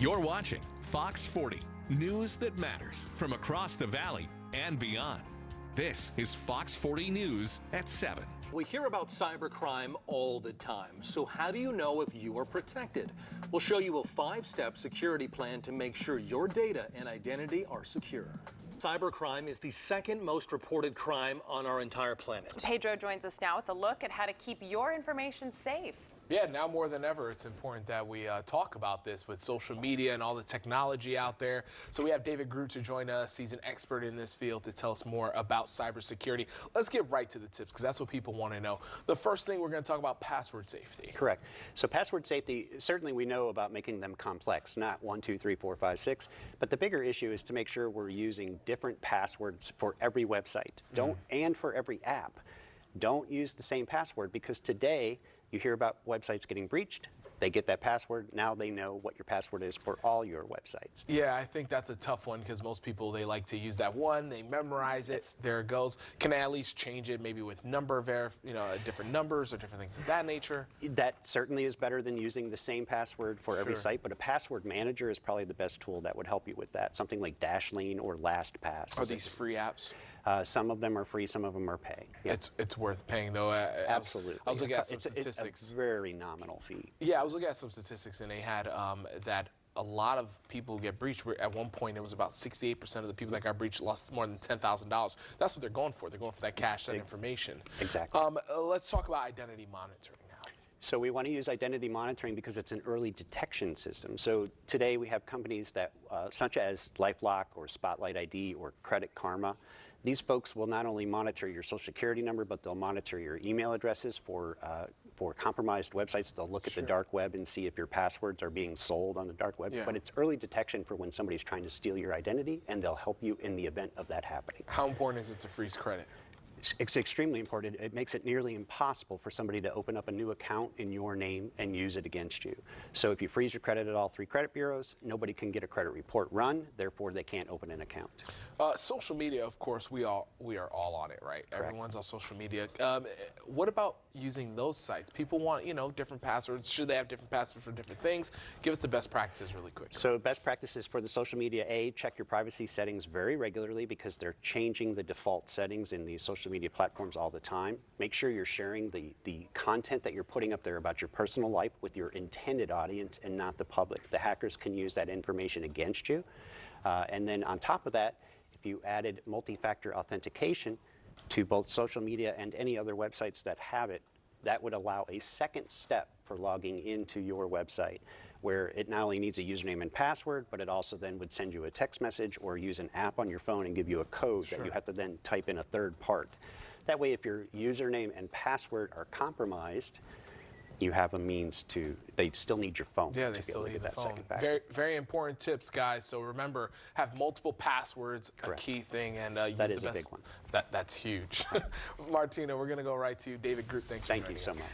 You're watching Fox 40, news that matters from across the valley and beyond. This is Fox 40 News at 7. We hear about cybercrime all the time, so how do you know if you are protected? We'll show you a 5-step security plan to make sure your data and identity are secure. Cybercrime is the second most reported crime on our entire planet. Pedro joins us now with a look at how to keep your information safe. Yeah, now more than ever, it's important that we talk about this with social media and all the technology out there. So we have David Groot to join us. He's an expert in this field to tell us more about cybersecurity. Let's get right to the tips because that's what people want to know. The first thing, we're going to talk about password safety. Correct. So password safety, certainly we know about making them complex, not 1, 2, 3, 4, 5, 6. But the bigger issue is to make sure we're using different passwords for every website. And for every app. Don't use the same password because today, you hear about websites getting breached, they get that password, now they know what your password is for all your websites. Yeah, I think that's a tough one because most people, they like to use that one, they memorize it, there it goes. Can I at least change it maybe with different numbers or different things of that nature? That certainly is better than using the same password for every site, but a password manager is probably the best tool that would help you with that. Something like Dashlane or LastPass. Are these free apps? Some of them are free, some of them are pay. Yeah. It's worth paying though. Absolutely. I was looking at some statistics. It's a very nominal fee. Yeah, I was looking at some statistics and they had that a lot of people who get breached, at one point it was about 68% of the people that got breached lost more than $10,000. That's what they're going for. They're going for that cash, that information. Exactly. Let's talk about identity monitoring now. So we want to use identity monitoring because it's an early detection system. So today we have companies that, such as LifeLock or Spotlight ID or Credit Karma. These folks will not only monitor your social security number, but they'll monitor your email addresses for compromised websites. They'll look at the dark web and see if your passwords are being sold on the dark web. Yeah. But it's early detection for when somebody's trying to steal your identity, and they'll help you in the event of that happening. How important is it to freeze credit? It's extremely important. It makes it nearly impossible for somebody to open up a new account in your name and use it against you. So if you freeze your credit at all 3 credit bureaus, nobody can get a credit report run, therefore they can't open an account. Social media, of course, we are all on it, right? Correct. Everyone's on social media. What about using those sites? People want, different passwords. Should they have different passwords for different things? Give us the best practices really quick. So best practices for the social media, check your privacy settings very regularly because they're changing the default settings in these social media platforms all the time. Make sure you're sharing the content that you're putting up there about your personal life with your intended audience and not the public. The hackers can use that information against you. And then on top of that, if you added multi-factor authentication to both social media and any other websites that have it, that would allow a second step for logging into your website where it not only needs a username and password, but it also then would send you a text message or use an app on your phone and give you a code that you have to then type in a third part. That way, if your username and password are compromised, you have a means to, they still need your phone. Yeah, they to still be able to need get the that phone. second Very, very important tips, guys. So remember, have multiple passwords, Correct. a key thing, and use That is the a best. big one. That's huge. Martina, we're going to go right to you. David Groot, thanks for joining us. Thank you so much.